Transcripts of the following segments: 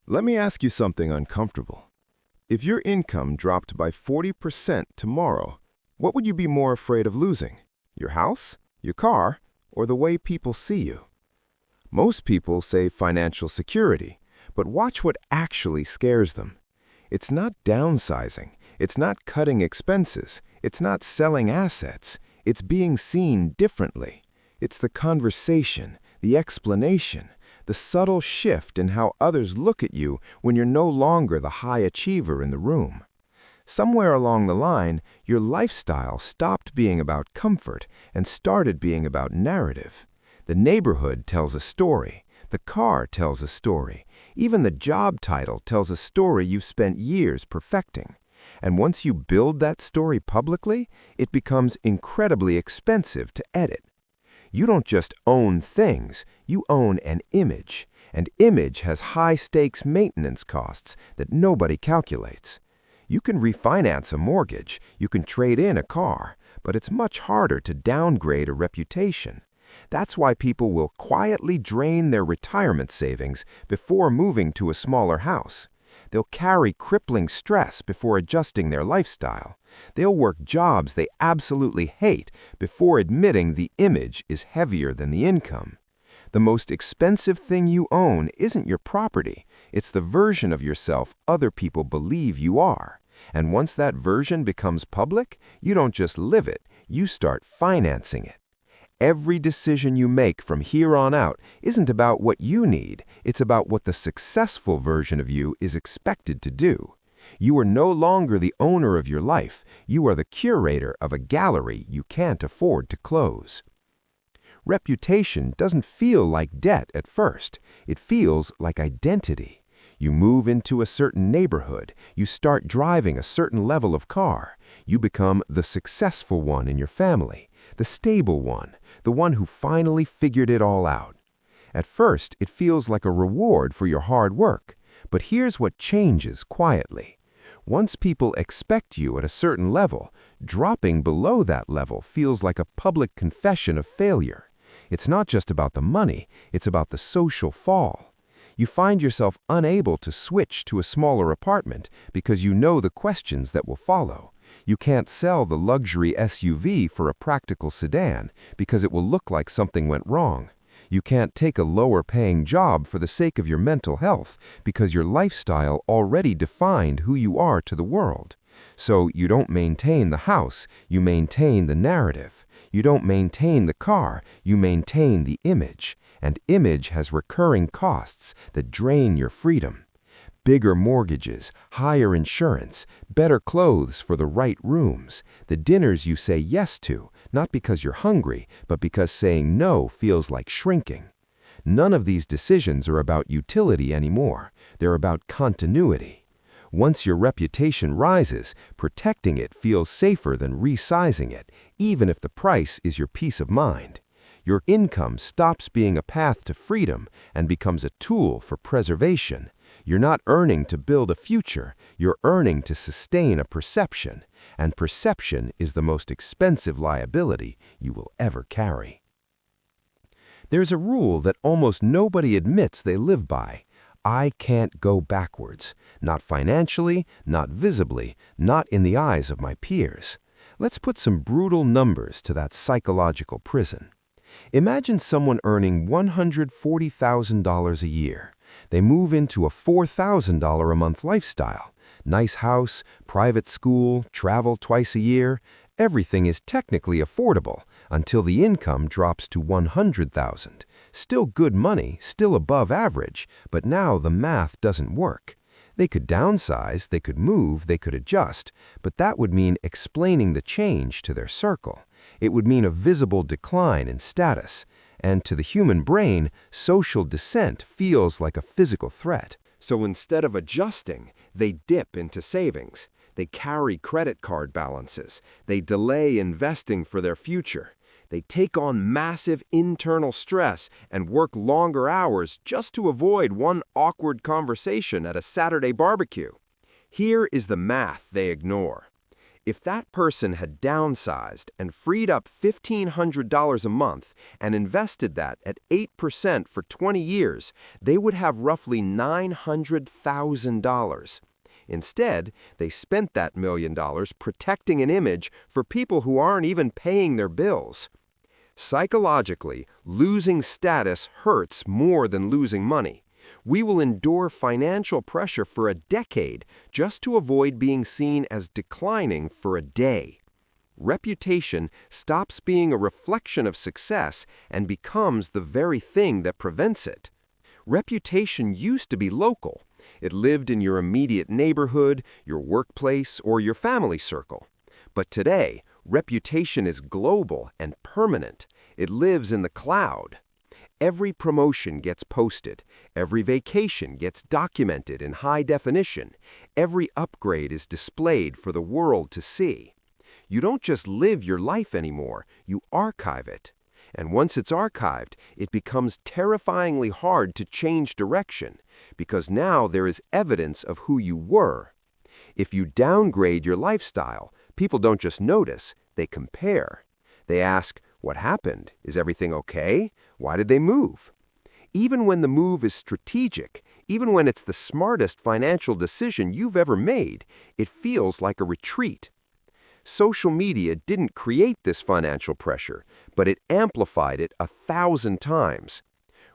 Let me ask you something uncomfortable. If your income dropped by 40% tomorrow, what would you be more afraid of losing? Your house, your car, or the way people see you? Most people say financial security, but watch what actually scares them. It's not downsizing, it's not cutting expenses, it's not selling assets, it's being seen differently. It's the conversation, the explanation, the subtle shift in how others look at you when you're no longer the high achiever in the room. Somewhere along the line, your lifestyle stopped being about comfort and started being about narrative. The neighborhood tells a story. The car tells a story. Even the job title tells a story you've spent years perfecting. And once you build that story publicly, it becomes incredibly expensive to edit. You don't just own things, you own an image. And image has high-stakes maintenance costs that nobody calculates. You can refinance a mortgage, you can trade in a car, but it's much harder to downgrade a reputation. That's why people will quietly drain their retirement savings before moving to a smaller house. They'll carry crippling stress before adjusting their lifestyle. They'll work jobs they absolutely hate before admitting the image is heavier than the income. The most expensive thing you own isn't your property. It's the version of yourself other people believe you are. And once that version becomes public, you don't just live it, you start financing it. Every decision you make from here on out isn't about what you need, it's about what the successful version of you is expected to do. You are no longer the owner of your life, you are the curator of a gallery you can't afford to close. Reputation doesn't feel like debt at first, it feels like identity. You move into a certain neighborhood, you start driving a certain level of car, you become the successful one in your family, the stable one, the one who finally figured it all out. At first, it feels like a reward for your hard work, but here's what changes quietly. Once people expect you at a certain level, dropping below that level feels like a public confession of failure. It's not just about the money, it's about the social fall. You find yourself unable to switch to a smaller apartment because you know the questions that will follow. You can't sell the luxury SUV for a practical sedan because it will look like something went wrong. You can't take a lower-paying job for the sake of your mental health because your lifestyle already defined who you are to the world. So you don't maintain the house, you maintain the narrative. You don't maintain the car, you maintain the image. And image has recurring costs that drain your freedom. Bigger mortgages, higher insurance, better clothes for the right rooms, the dinners you say yes to, not because you're hungry, but because saying no feels like shrinking. None of these decisions are about utility anymore. They're about continuity. Once your reputation rises, protecting it feels safer than resizing it, even if the price is your peace of mind. Your income stops being a path to freedom and becomes a tool for preservation. You're not earning to build a future, you're earning to sustain a perception, and perception is the most expensive liability you will ever carry. There's a rule that almost nobody admits they live by. I can't go backwards, not financially, not visibly, not in the eyes of my peers. Let's put some brutal numbers to that psychological prison. Imagine someone earning $140,000 a year. They move into a $4,000 a month lifestyle. Nice house, private school, travel twice a year. Everything is technically affordable until the income drops to $100,000. Still good money, still above average, but now the math doesn't work. They could downsize, they could move, they could adjust, but that would mean explaining the change to their circle. It would mean a visible decline in status. And to the human brain, social dissent feels like a physical threat. So instead of adjusting, they dip into savings. They carry credit card balances. They delay investing for their future. They take on massive internal stress and work longer hours just to avoid one awkward conversation at a Saturday barbecue. Here is the math they ignore. If that person had downsized and freed up $1,500 a month and invested that at 8% for 20 years, they would have roughly $900,000. Instead, they spent that $1,000,000 protecting an image for people who aren't even paying their bills. Psychologically, losing status hurts more than losing money. We will endure financial pressure for a decade just to avoid being seen as declining for a day. Reputation stops being a reflection of success and becomes the very thing that prevents it. Reputation used to be local. It lived in your immediate neighborhood, your workplace, or your family circle. But today, reputation is global and permanent. It lives in the cloud. Every promotion gets posted. Every vacation gets documented in high definition. Every upgrade is displayed for the world to see. You don't just live your life anymore, you archive it. And once it's archived, it becomes terrifyingly hard to change direction, because now there is evidence of who you were. If you downgrade your lifestyle, people don't just notice, they compare. They ask, "What happened? Is everything okay? Why did they move?" Even when the move is strategic, even when it's the smartest financial decision you've ever made, it feels like a retreat. Social media didn't create this financial pressure, but it amplified it 1,000 times.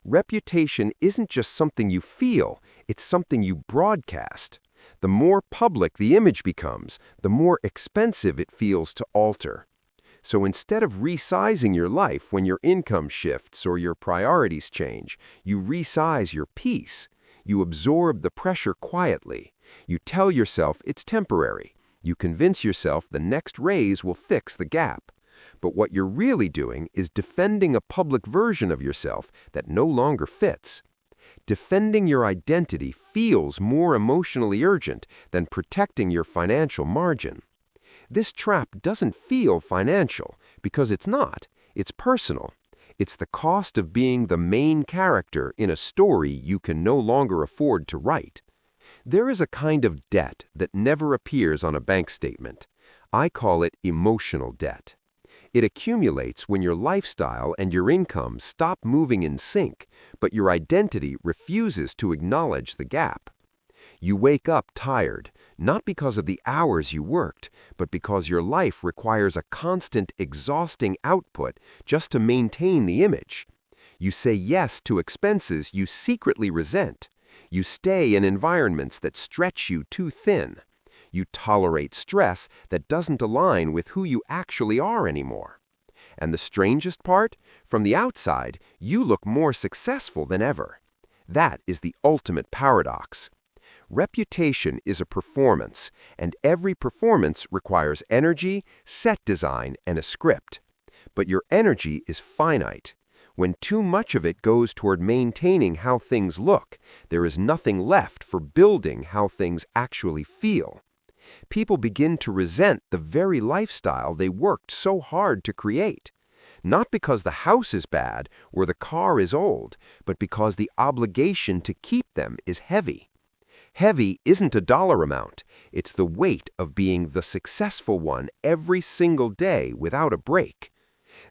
Reputation isn't just something you feel, it's something you broadcast. The more public the image becomes, the more expensive it feels to alter. So instead of resizing your life when your income shifts or your priorities change, you resize your peace. You absorb the pressure quietly. You tell yourself it's temporary. You convince yourself the next raise will fix the gap. But what you're really doing is defending a public version of yourself that no longer fits. Defending your identity feels more emotionally urgent than protecting your financial margin. This trap doesn't feel financial because it's not. It's personal. It's the cost of being the main character in a story you can no longer afford to write. There is a kind of debt that never appears on a bank statement. I call it emotional debt. It accumulates when your lifestyle and your income stop moving in sync, but your identity refuses to acknowledge the gap. You wake up tired, not because of the hours you worked, but because your life requires a constant, exhausting output just to maintain the image. You say yes to expenses you secretly resent. You stay in environments that stretch you too thin. You tolerate stress that doesn't align with who you actually are anymore. And the strangest part? From the outside, you look more successful than ever. That is the ultimate paradox. Reputation is a performance, and every performance requires energy, set design, and a script. But your energy is finite. When too much of it goes toward maintaining how things look, there is nothing left for building how things actually feel. People begin to resent the very lifestyle they worked so hard to create. Not because the house is bad or the car is old, but because the obligation to keep them is heavy. Heavy isn't a dollar amount. It's the weight of being the successful one every single day without a break.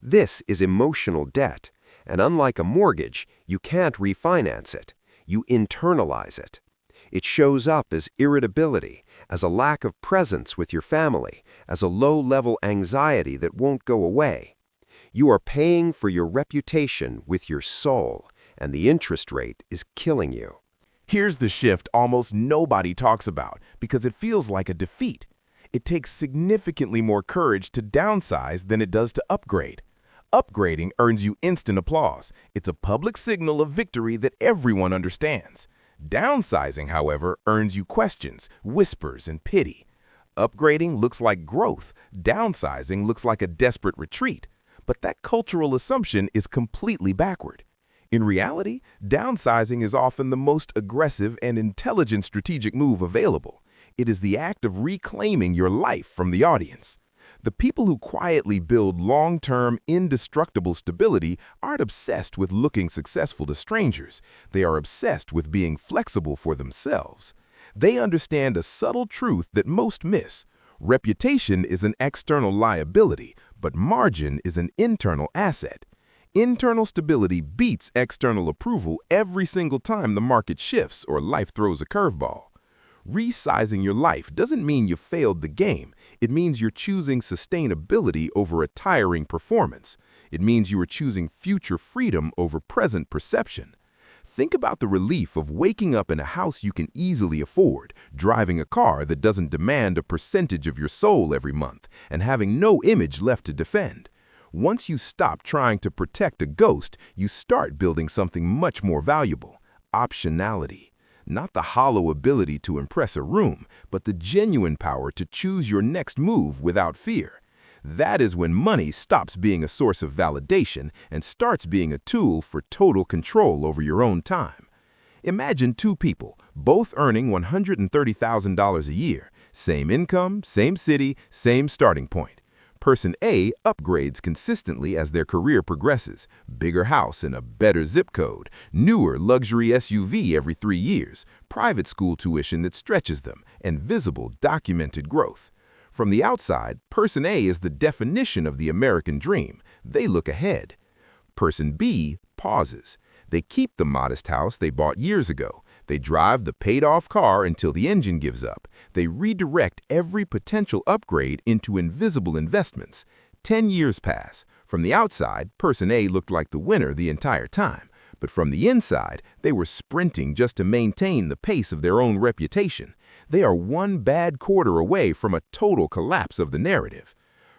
This is emotional debt, and unlike a mortgage, you can't refinance it. You internalize it. It shows up as irritability, as a lack of presence with your family, as a low-level anxiety that won't go away. You are paying for your reputation with your soul, and the interest rate is killing you. Here's the shift almost nobody talks about because it feels like a defeat. It takes significantly more courage to downsize than it does to upgrade. Upgrading earns you instant applause. It's a public signal of victory that everyone understands. Downsizing, however, earns you questions, whispers, and pity. Upgrading looks like growth. Downsizing looks like a desperate retreat. But that cultural assumption is completely backward. In reality, downsizing is often the most aggressive and intelligent strategic move available. It is the act of reclaiming your life from the audience. The people who quietly build long-term, indestructible stability aren't obsessed with looking successful to strangers. They are obsessed with being flexible for themselves. They understand a subtle truth that most miss. Reputation is an external liability, but margin is an internal asset. Internal stability beats external approval every single time the market shifts or life throws a curveball. Resizing your life doesn't mean you failed the game. It means you're choosing sustainability over a tiring performance. It means you are choosing future freedom over present perception. Think about the relief of waking up in a house you can easily afford, driving a car that doesn't demand a percentage of your soul every month, and having no image left to defend. Once you stop trying to protect a ghost, you start building something much more valuable: optionality. Not the hollow ability to impress a room, but the genuine power to choose your next move without fear. That is when money stops being a source of validation and starts being a tool for total control over your own time. Imagine two people, both earning $130,000 a year, same income, same city, same starting point. Person A upgrades consistently as their career progresses: bigger house in a better zip code, newer luxury SUV every 3 years, private school tuition that stretches them, and visible, documented growth. From the outside, Person A is the definition of the American dream. They look ahead. Person B pauses. They keep the modest house they bought years ago. They drive the paid-off car until the engine gives up. They redirect every potential upgrade into invisible investments. 10 years pass. From the outside, Person A looked like the winner the entire time. But from the inside, they were sprinting just to maintain the pace of their own reputation. They are one bad quarter away from a total collapse of the narrative.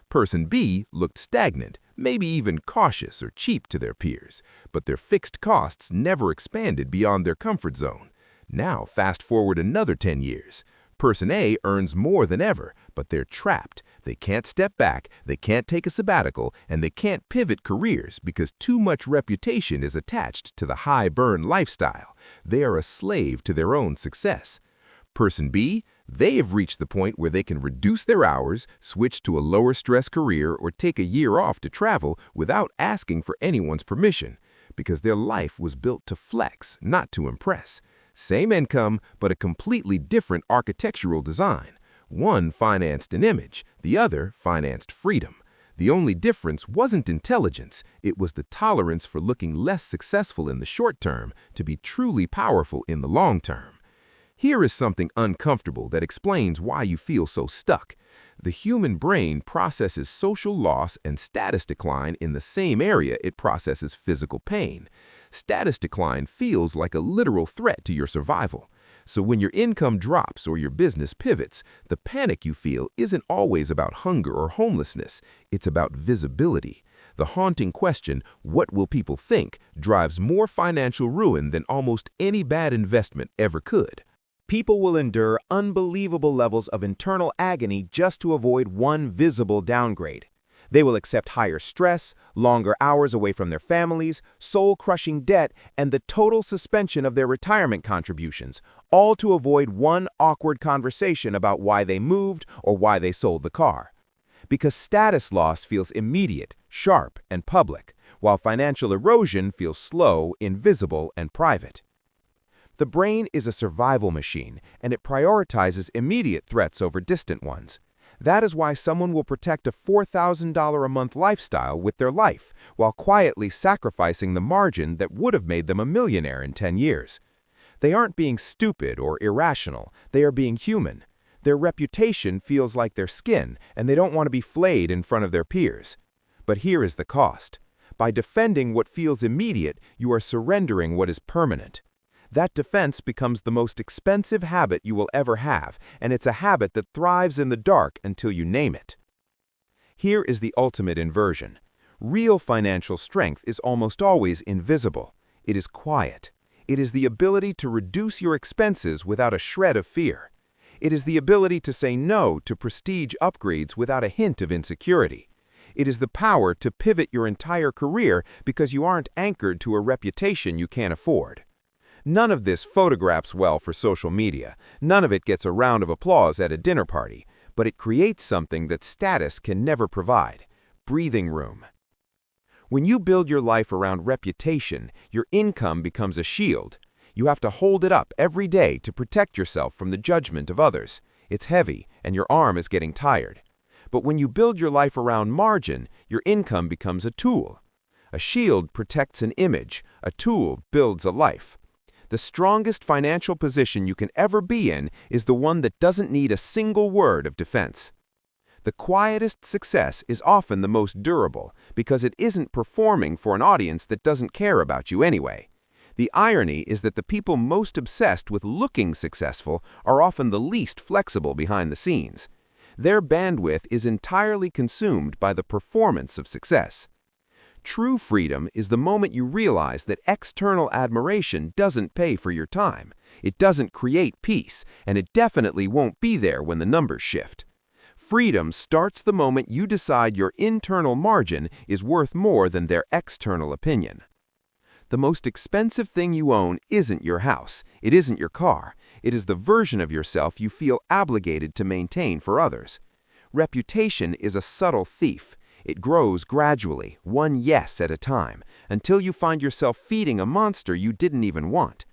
Person B looked stagnant, maybe even cautious or cheap to their peers, but their fixed costs never expanded beyond their comfort zone. Now fast forward another 10 years. Person A earns more than ever, but they're trapped. They can't step back, they can't take a sabbatical, and they can't pivot careers because too much reputation is attached to the high-burn lifestyle. They are a slave to their own success. Person B, they have reached the point where they can reduce their hours, switch to a lower-stress career, or take a year off to travel without asking for anyone's permission, because their life was built to flex, not to impress. Same income, but a completely different architectural design. One financed an image, the other financed freedom. The only difference wasn't intelligence, it was the tolerance for looking less successful in the short term to be truly powerful in the long term. Here is something uncomfortable that explains why you feel so stuck. The human brain processes social loss and status decline in the same area it processes physical pain. Status decline feels like a literal threat to your survival. So when your income drops or your business pivots, the panic you feel isn't always about hunger or homelessness. It's about visibility. The haunting question, "What will people think?" drives more financial ruin than almost any bad investment ever could. People will endure unbelievable levels of internal agony just to avoid one visible downgrade. They will accept higher stress, longer hours away from their families, soul-crushing debt, and the total suspension of their retirement contributions, all to avoid one awkward conversation about why they moved or why they sold the car. Because status loss feels immediate, sharp, and public, while financial erosion feels slow, invisible, and private. The brain is a survival machine, and it prioritizes immediate threats over distant ones. That is why someone will protect a $4,000 a month lifestyle with their life, while quietly sacrificing the margin that would have made them a millionaire in 10 years. They aren't being stupid or irrational, they are being human. Their reputation feels like their skin, and they don't want to be flayed in front of their peers. But here is the cost. By defending what feels immediate, you are surrendering what is permanent. That defense becomes the most expensive habit you will ever have, and it's a habit that thrives in the dark until you name it. Here is the ultimate inversion. Real financial strength is almost always invisible. It is quiet. It is the ability to reduce your expenses without a shred of fear. It is the ability to say no to prestige upgrades without a hint of insecurity. It is the power to pivot your entire career because you aren't anchored to a reputation you can't afford. None of this photographs well for social media. None of it gets a round of applause at a dinner party, but it creates something that status can never provide: breathing room. When you build your life around reputation, your income becomes a shield. You have to hold it up every day to protect yourself from the judgment of others. It's heavy, and your arm is getting tired. But when you build your life around margin, your income becomes a tool. A shield protects an image, a tool builds a life. The strongest financial position you can ever be in is the one that doesn't need a single word of defense. The quietest success is often the most durable because it isn't performing for an audience that doesn't care about you anyway. The irony is that the people most obsessed with looking successful are often the least flexible behind the scenes. Their bandwidth is entirely consumed by the performance of success. True freedom is the moment you realize that external admiration doesn't pay for your time. It doesn't create peace, and it definitely won't be there when the numbers shift. Freedom starts the moment you decide your internal margin is worth more than their external opinion. The most expensive thing you own isn't your house, it isn't your car, it is the version of yourself you feel obligated to maintain for others. Reputation is a subtle thief. It grows gradually, one yes at a time, until you find yourself feeding a monster you didn't even want.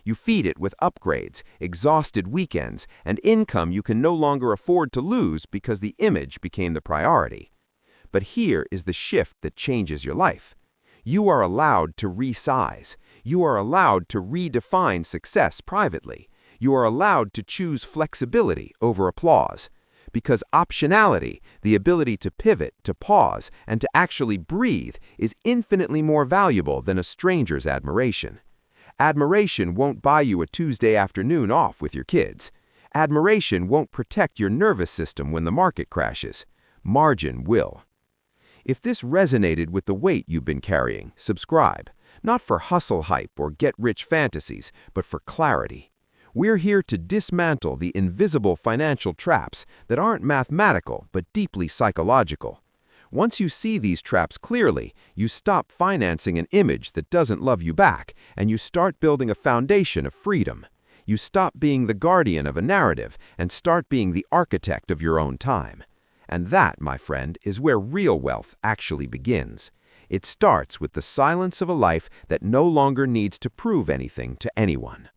You feed it with upgrades, exhausted weekends, and income you can no longer afford to lose because the image became the priority. But here is the shift that changes your life. You are allowed to resize. You are allowed to redefine success privately. You are allowed to choose flexibility over applause. Because optionality, the ability to pivot, to pause, and to actually breathe, is infinitely more valuable than a stranger's admiration. Admiration won't buy you a Tuesday afternoon off with your kids. Admiration won't protect your nervous system when the market crashes. Margin will. If this resonated with the weight you've been carrying, subscribe. Not for hustle hype or get-rich fantasies, but for clarity. We're here to dismantle the invisible financial traps that aren't mathematical but deeply psychological. Once you see these traps clearly, you stop financing an image that doesn't love you back, and you start building a foundation of freedom. You stop being the guardian of a narrative and start being the architect of your own time. And that, my friend, is where real wealth actually begins. It starts with the silence of a life that no longer needs to prove anything to anyone.